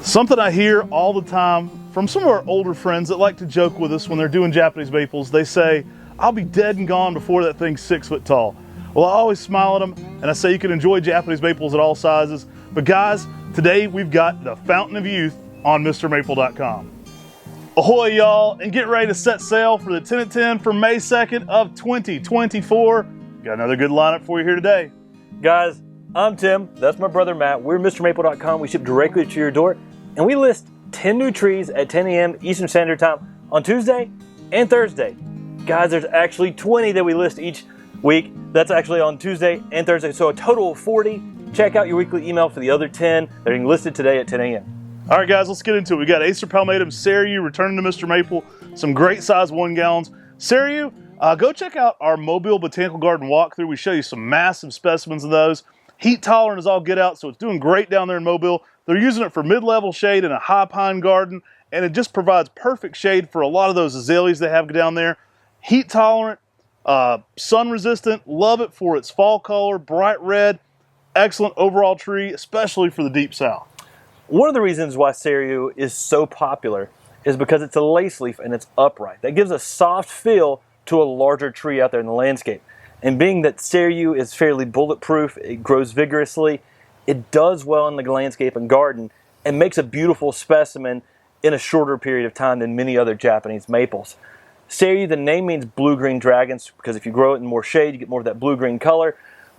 Something I hear all the time from some of our older friends that like to joke with us when they're doing Japanese maples. They say, I'll be dead and gone before that thing's 6 foot tall. Well, I always smile at them and I say you can enjoy Japanese maples at all sizes. But guys, today we've got the Fountain of Youth on MrMaple.com. Ahoy y'all, and get ready to set sail for the 10 at 10 for May 2nd of 2024. Got another good lineup for you here today. Guys, I'm Tim, that's my brother Matt. We're MrMaple.com. We ship directly to your door, and we list 10 new trees at 10 a.m. Eastern Standard Time on Tuesday and Thursday. Guys, there's actually 20 that we list each week. That's actually on Tuesday and Thursday, so a total of 40. Check out your weekly email for the other 10 that are listed today at 10 a.m. All right, guys, let's get into it. We got Acterpalatum Seru returning to Mr. Maple. Some great size 1 gallons. Seru, go check out our Mobile Botanical Garden walkthrough. We show you some massive specimens of those. Heat tolerant is all get out, so it's doing great down there in Mobile. They're using it for mid-level shade in a high pine garden, and it just provides perfect shade for a lot of those azaleas they have down there. Heat tolerant, sun resistant, love it for its fall color, bright red, excellent overall tree, especially for the deep south. One of the reasons why Seru is so popular is because it's a lace leaf and it's upright. That gives a soft feel to a larger tree out there in the landscape. And being that Seru is fairly bulletproof, it grows vigorously, it does well in the landscape and garden, and makes a beautiful specimen in a shorter period of time than many other Japanese maples. Seru, the name means blue-green dragons, because if you grow it in more shade, you get more of that blue-green color.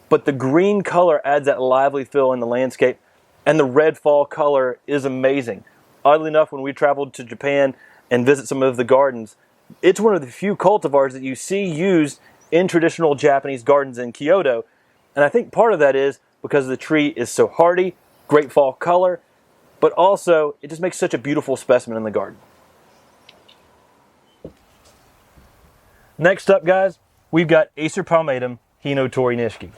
But the green color adds that lively feel in the landscape, and the red fall color is amazing. Oddly enough, when we traveled to Japan and visit some of the gardens, it's one of the few cultivars that you see used in traditional Japanese gardens in Kyoto. And I think part of that is because the tree is so hardy, great fall color, but also it just makes such a beautiful specimen in the garden. Next up, guys, we've got Acterpalatum Hinoto Nishi.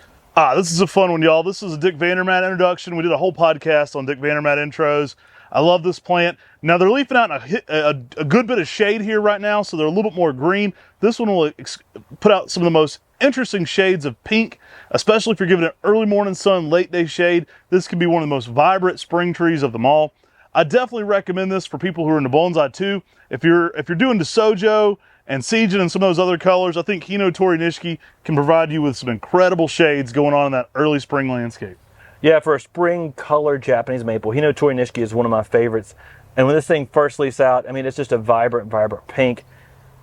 This is a fun one, y'all. This is a Dick Vandermaat introduction. We did a whole podcast on Dick Vandermaat intros. I love this plant. Now, they're leafing out in a good bit of shade here right now, so they're a little bit more green. This one will put out some of the most interesting shades of pink, especially if you're giving it early morning sun, late day shade. This could be one of the most vibrant spring trees of them all. I definitely recommend this for people who are into bonsai too. If you're doing DeSojo and Seijin and some of those other colors, I think Hinoto Nishi can provide you with some incredible shades going on in that early spring landscape. Yeah, for a spring color Japanese maple, Hinoto Nishi is one of my favorites. And when this thing first leaves out, I mean, it's just a vibrant, vibrant pink.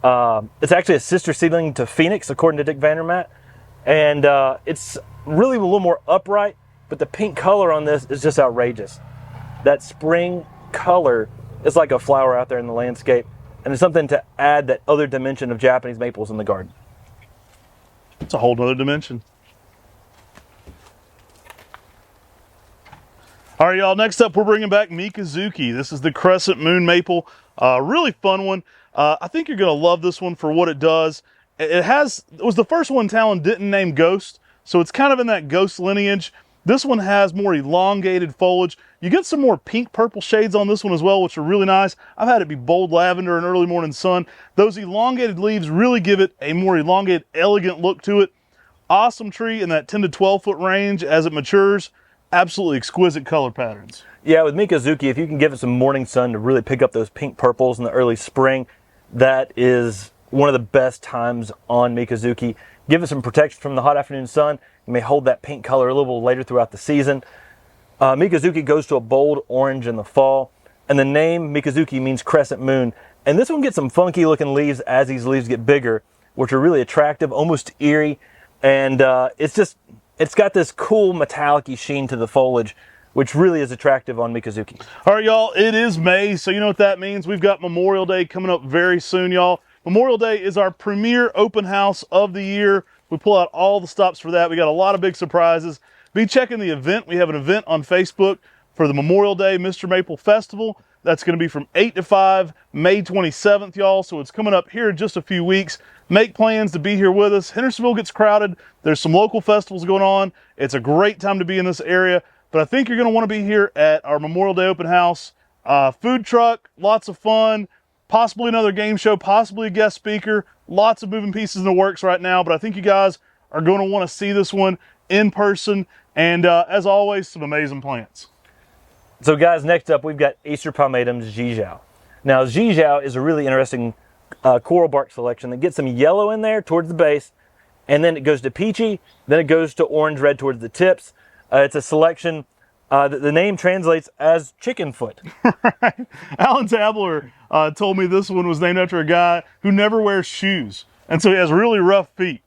It's actually a sister seedling to Phoenix, according to Dick Vandermaat. And it's really a little more upright, but the pink color on this is just outrageous. That spring color is like a flower out there in the landscape. And it's something to add that other dimension of Japanese maples in the garden. It's a whole nother dimension. All right, y'all, next up, we're bringing back Mikazuki. This is the Crescent Moon Maple. Really fun one. I think you're going to love this one for what it does. It was the first one Talon didn't name Ghost, so it's kind of in that Ghost lineage. This one has more elongated foliage. You get some more pink purple shades on this one as well, which are really nice. I've had it be bold lavender and early morning sun. Those elongated leaves really give it a more elongated, elegant look to it. Awesome tree in that 10 to 12 foot range as it matures. Absolutely exquisite color patterns. Yeah, with Mikazuki, if you can give it some morning sun to really pick up those pink purples in the early spring, that is one of the best times on Mikazuki. Give it some protection from the hot afternoon sun. You may hold that pink color a little bit later throughout the season. Mikazuki goes to a bold orange in the fall, and the name Mikazuki means crescent moon. And this one gets some funky looking leaves as these leaves get bigger, which are really attractive, almost eerie. And it's got this cool metallic-y sheen to the foliage, which really is attractive on Mikazuki. All right, y'all, it is May, so you know what that means. We've got Memorial Day coming up very soon, y'all. Memorial Day is our premier open house of the year. We pull out all the stops for that. We got a lot of big surprises. Be checking the event. We have an event on Facebook for the Memorial Day Mr. Maple Festival. That's going to be from 8 to 5, May 27th, y'all. So it's coming up here in just a few weeks. Make plans to be here with us. Hendersonville gets crowded. There's some local festivals going on. It's a great time to be in this area. But I think you're going to want to be here at our Memorial Day open house. Food truck, lots of fun, possibly another game show, possibly a guest speaker. Lots of moving pieces in the works right now, but I think you guys are going to want to see this one in person. And as always, some amazing plants. So guys, next up we've got Acterpalatum Seru. Now Seru is a really interesting coral bark selection that gets some yellow in there towards the base, and then it goes to peachy, then it goes to orange red towards the tips. It's a selection that the name translates as chicken foot. Right. Alan Tabler told me this one was named after a guy who never wears shoes, and so he has really rough feet.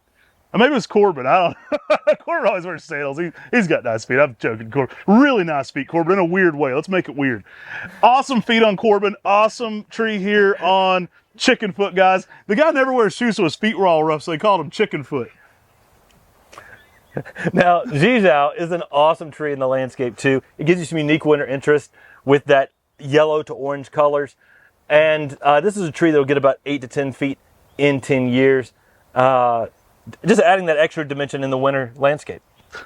Or maybe it's Corbin. I don't know. Corbin always wears sandals. He's got nice feet. I'm joking, Corbin. Really nice feet, Corbin, in a weird way. Let's make it weird. Awesome feet on Corbin. Awesome tree here on Chicken Foot, guys. The guy never wears shoes, so his feet were all rough, so they called him Chicken Foot. Now, Seru is an awesome tree in the landscape too. It gives you some unique winter interest with that yellow to orange colors. And this is a tree that will get about 8 to 10 feet in 10 years. Just adding that extra dimension in the winter landscape.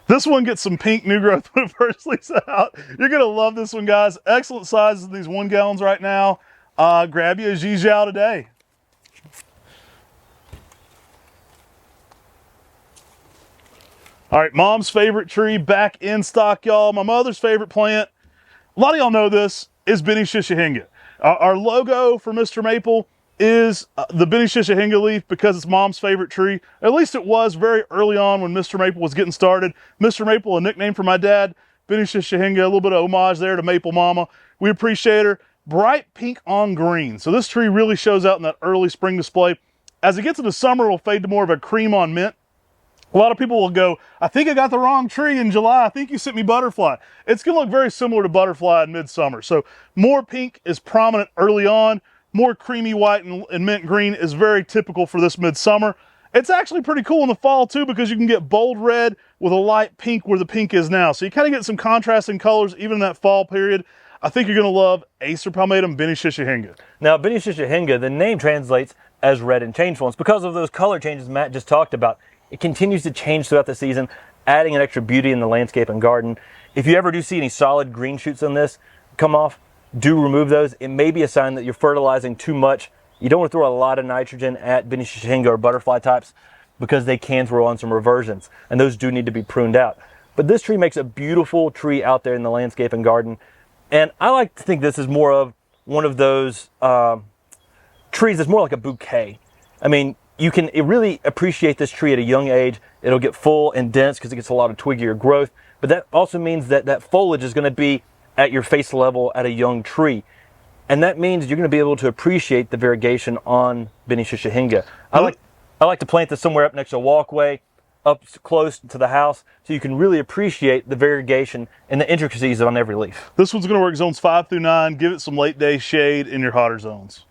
This one gets some pink new growth when it first leaves out. You're going to love this one, guys. Excellent sizes in these 1 gallons right now. Grab you a Seru today. All right, mom's favorite tree back in stock, y'all. My mother's favorite plant, a lot of y'all know this, is Benshisha Hinga. Our logo for MrMaple is the Benshisha Hinga leaf because it's mom's favorite tree. At least it was very early on when MrMaple was getting started. MrMaple, a nickname for my dad. Benshisha Hinga, a little bit of homage there to Maple Mama. We appreciate her. Bright pink on green. So this tree really shows out in that early spring display. As it gets into summer, it'll fade to more of a cream on mint. A lot of people will go, I think I got the wrong tree in July. I think you sent me butterfly. It's going to look very similar to butterfly in midsummer. So more pink is prominent early on. More creamy white and mint green is very typical for this midsummer. It's actually pretty cool in the fall too because you can get bold red with a light pink where the pink is now. So you kind of get some contrasting colors even in that fall period. I think you're going to love Acterpalatum Benshisha Hinga. Now, Benshisha Hinga, the name translates as red and changeful. It's because of those color changes Matt just talked about. It continues to change throughout the season, adding an extra beauty in the landscape and garden. If you ever do see any solid green shoots on this come off, do remove those. It may be a sign that you're fertilizing too much. You don't want to throw a lot of nitrogen at Benshisha Hinga or butterfly types because they can throw on some reversions, and those do need to be pruned out. But this tree makes a beautiful tree out there in the landscape and garden. And I like to think this is more of one of those trees that's more like a bouquet. I mean, you can really appreciate this tree at a young age. It'll get full and dense because it gets a lot of twiggier growth. But that also means that that foliage is going to be at your face level at a young tree. And that means you're going to be able to appreciate the variegation on Benshisha Hinga. I like to plant this somewhere up next to a walkway, up close to the house, so you can really appreciate the variegation and the intricacies on every leaf. This one's going to work zones 5 through 9. Give it some late day shade in your hotter zones.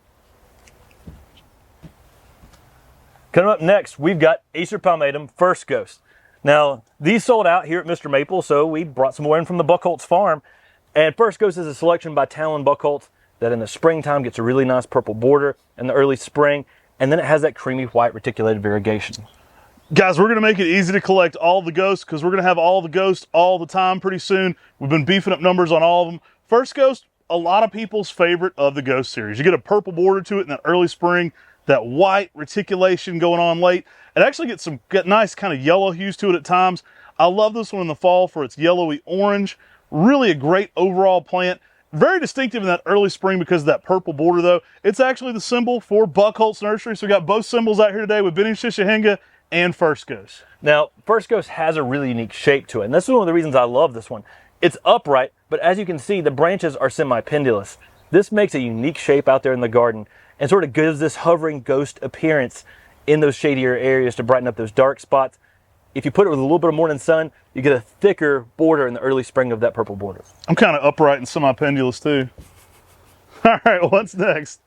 Coming up next, we've got Acterpalatum First Ghost. Now, these sold out here at MrMaple, so we brought some more in from the Buckholz farm. And First Ghost is a selection by Talon Buckholz that in the springtime gets a really nice purple border in the early spring, and then it has that creamy white reticulated variegation. Guys, we're going to make it easy to collect all the ghosts because we're going to have all the ghosts all the time pretty soon. We've been beefing up numbers on all of them. First Ghost, a lot of people's favorite of the ghost series. You get a purple border to it in that early spring, that white reticulation going on late. It actually gets some nice kind of yellow hues to it at times. I love this one in the fall for its yellowy orange. Really a great overall plant. Very distinctive in that early spring because of that purple border though. It's actually the symbol for Buckholz Nursery. So we got both symbols out here today with Benshisha Hinga and First Ghost. Now, First Ghost has a really unique shape to it. And this is one of the reasons I love this one. It's upright, but as you can see, the branches are semi-pendulous. This makes a unique shape out there in the garden and sort of gives this hovering ghost appearance in those shadier areas to brighten up those dark spots. If you put it with a little bit of morning sun, you get a thicker border in the early spring of that purple border. I'm kind of upright and semi-pendulous too. All right, what's next?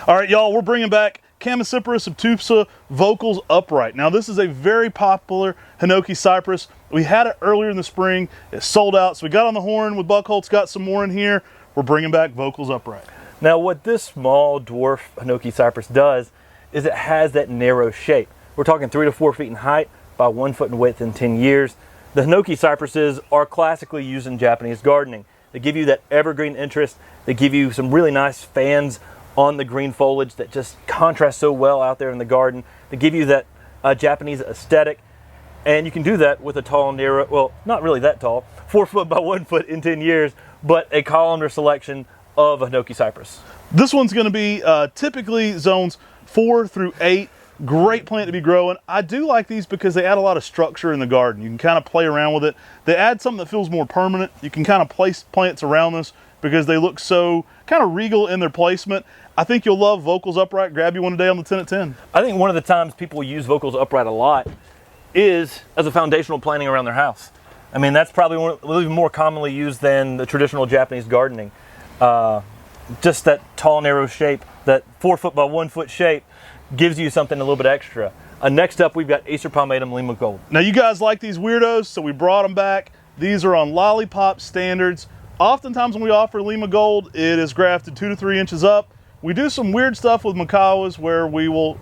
All right, y'all, we're bringing back Chamaecyparis obtusa vocals upright. Now, this is a very popular Hinoki Cypress. We had it earlier in the spring. It sold out, so we got on the horn with Buckholz, got some more in here. We're bringing back vocals upright. Now, what this small dwarf Hinoki Cypress does is it has that narrow shape. We're talking 3 to 4 feet in height, by 1 foot in width in 10 years. The Hinoki Cypresses are classically used in Japanese gardening. They give you that evergreen interest. They give you some really nice fans on the green foliage that just contrast so well out there in the garden. They give you that Japanese aesthetic. And you can do that with a tall Nero, well, not really that tall, 4 foot by 1 foot in 10 years, but a columnar selection of a Hoki Cypress. This one's going to be typically zones 4 through 8. Great plant to be growing. I do like these because they add a lot of structure in the garden. You can kind of play around with it. They add something that feels more permanent. You can kind of place plants around this because they look so kind of regal in their placement. I think you'll love Vocals Upright. Grab you one today on the 10 at 10. I think one of the times people use Vocals Upright a lot is as a foundational planting around their house. I mean, that's probably even more commonly used than the traditional Japanese gardening. Just that tall, narrow shape, that 4 foot by 1 foot shape gives you something a little bit extra. Next up, we've got Acterpalatum Lima Gold. Now, you guys like these weirdos, so we brought them back. These are on lollipop standards. Oftentimes when we offer Lima Gold, it is grafted 2 to 3 inches up. We do some weird stuff with Makawas where we'll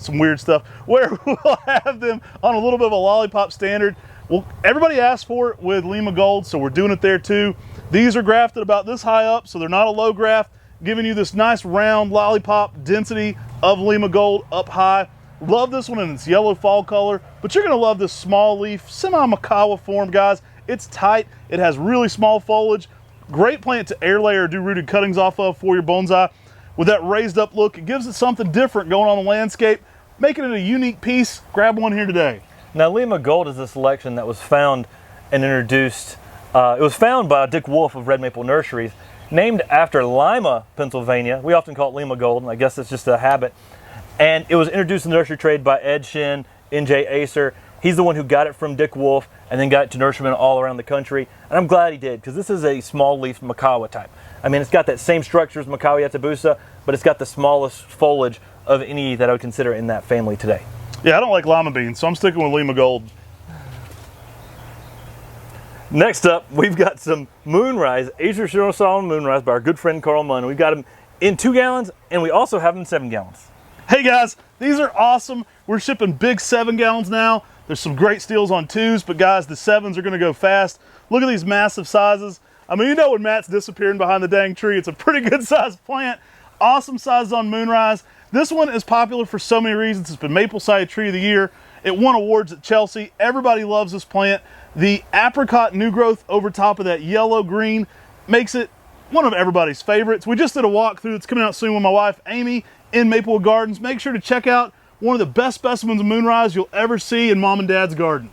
have them on a little bit of a lollipop standard. Well, everybody asked for it with Lima Gold, so we're doing it there too. These are grafted about this high up, so they're not a low graft, giving you this nice round lollipop density of Lima Gold up high. Love this one in its yellow fall color, but you're gonna love this small leaf, semi-Makawa form, guys. It's tight, it has really small foliage. Great plant to air layer or do rooted cuttings off of for your bonsai. With that raised up look, it gives it something different going on the landscape, making it a unique piece. Grab one here today. Now, Lima Gold is a selection that was found and introduced. It was found by Dick Wolf of Red Maple Nurseries, named after Lima, Pennsylvania. We often call it Lima Gold, and I guess it's just a habit. And it was introduced in the nursery trade by Ed Shin, NJ Acer. He's the one who got it from Dick Wolf and then got it to nurserymen all around the country. And I'm glad he did, because this is a small leaf Makawa type. I mean, it's got that same structure as Makawa Yatabusa, but it's got the smallest foliage of any that I would consider in that family today. Yeah, I don't like lima beans, so I'm sticking with Lima Gold. Next up, we've got some Moonrise, Acer Sol Moonrise by our good friend Carl Munn. We've got them in 2 gallons, and we also have them in 7 gallons. Hey guys, these are awesome. We're shipping big 7 gallons now. There's some great steals on 2s, but guys, the 7s are gonna go fast. Look at these massive sizes. I mean, you know when Matt's disappearing behind the dang tree, it's a pretty good sized plant. Awesome sizes on Moonrise. This one is popular for so many reasons. It's been Maple Sided Tree of the Year. It won awards at Chelsea. Everybody loves this plant. The apricot new growth over top of that yellow green makes it one of everybody's favorites. We just did a walkthrough that's coming out soon with my wife, Amy, in Maplewood Gardens. Make sure to check out one of the best specimens of Moonrise you'll ever see in Mom and Dad's garden.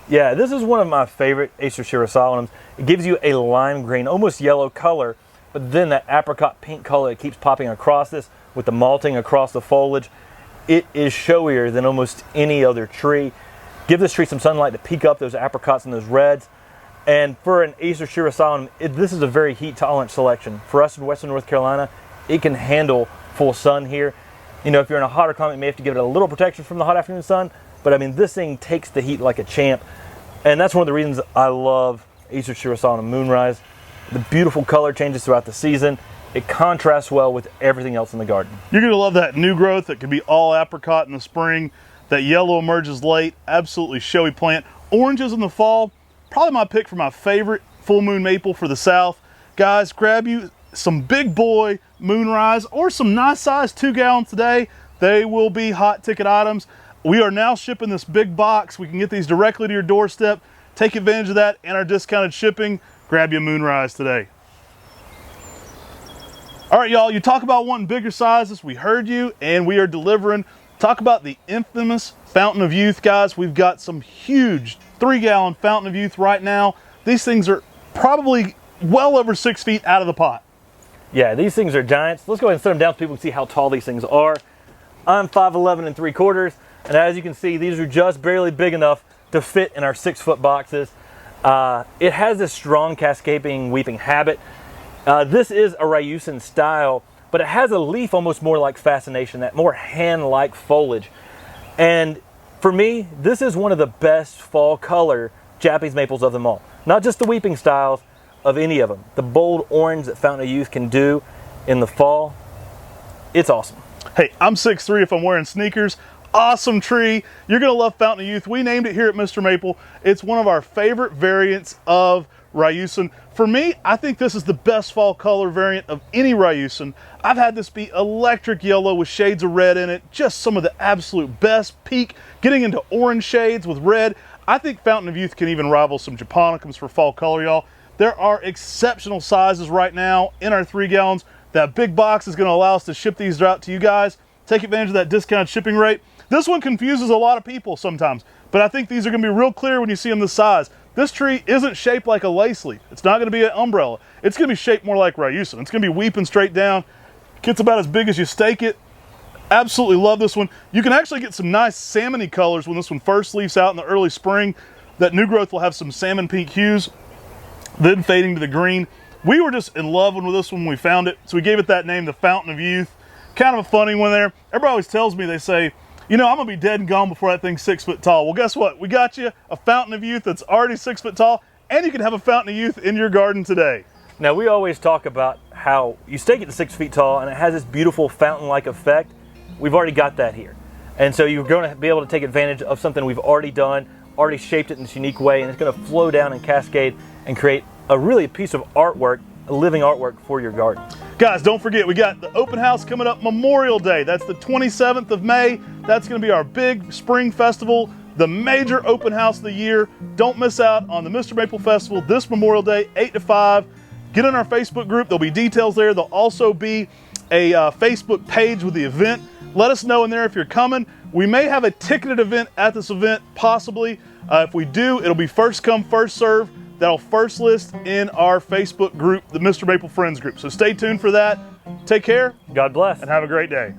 Yeah, this is one of my favorite Acer Solanums. It gives you a lime green, almost yellow color, but then that apricot pink color that keeps popping across this with the malting across the foliage. It is showier than almost any other tree. Give this tree some sunlight to peak up those apricots and those reds. And for an Acer Solanum, this is a very heat tolerant selection. For us in Western North Carolina, it can handle full sun here. You know, if you're in a hotter climate, you may have to give it a little protection from the hot afternoon sun, but I mean, this thing takes the heat like a champ. And that's one of the reasons I love Acer Solanum Moonrise. The beautiful color changes throughout the season. It contrasts well with everything else in the garden. You're gonna love that new growth that can be all apricot in the spring. That yellow emerges late, absolutely showy plant. Oranges in the fall, probably my pick for my favorite full moon maple for the South. Guys, grab you some big boy Moonrise or some nice size 2 gallons today. They will be hot ticket items. We are now shipping this big box. We can get these directly to your doorstep. Take advantage of that and our discounted shipping. Grab you a Moonrise today. All right, y'all, you talk about wanting bigger sizes. We heard you and we are delivering. Talk about the infamous Fountain of Youth, guys. We've got some huge 3-gallon Fountain of Youth right now. These things are probably well over 6 feet out of the pot. Yeah, these things are giants. Let's go ahead and set them down so people can see how tall these things are. I'm 5'11 3/4, and as you can see, these are just barely big enough to fit in our 6-foot boxes. It has this strong cascading weeping habit. This is a Ryusen style, but it has a leaf almost more like Fascination, that more hand-like foliage. And for me, this is one of the best fall color Japanese maples of them all. Not just the weeping styles, of any of them. The bold orange that Fountain of Youth can do in the fall, it's awesome. Hey, I'm 6'3" if I'm wearing sneakers. Awesome tree. You're gonna love Fountain of Youth. We named it here at Mr. Maple. It's one of our favorite variants of Ryusen. For me, I think this is the best fall color variant of any Ryusen. I've had this be electric yellow with shades of red in it, just some of the absolute best. Peak, getting into orange shades with red. I think Fountain of Youth can even rival some Japonicums for fall color, y'all. There are exceptional sizes right now in our 3 gallons. That big box is going to allow us to ship these out to you guys. Take advantage of that discounted shipping rate. This one confuses a lot of people sometimes, but I think these are going to be real clear when you see them this size. This tree isn't shaped like a lace leaf. It's not going to be an umbrella. It's going to be shaped more like Ryusen. It's going to be weeping straight down. Gets about as big as you stake it. Absolutely love this one. You can actually get some nice salmon-y colors when this one first leaves out in the early spring. That new growth will have some salmon pink hues, then fading to the green. We were just in love with this one when we found it, so we gave it that name, the Fountain of Youth. Kind of a funny one there. Everybody always tells me, they say, you know, I'm gonna be dead and gone before that thing's 6 foot tall. Well, guess what? We got you a Fountain of Youth that's already 6 foot tall, and you can have a Fountain of Youth in your garden today. Now, we always talk about how you stake it to 6 feet tall and it has this beautiful fountain-like effect. We've already got that here. And so you're going to be able to take advantage of something we've already done, already shaped it in this unique way, and it's going to flow down and cascade and create a piece of artwork, a living artwork for your garden. Guys, don't forget, we got the open house coming up Memorial Day. That's the 27th of May. That's going to be our big spring festival, the major open house of the year. Don't miss out on the MrMaple Festival this Memorial Day, 8 to 5. Get in our Facebook group. There'll be details there. There'll also be a Facebook page with the event. Let us know in there if you're coming. We may have a ticketed event at this event, possibly. If we do, it'll be first come, first serve. That'll first list in our Facebook group, the MrMaple Friends group. So stay tuned for that. Take care. God bless. And have a great day.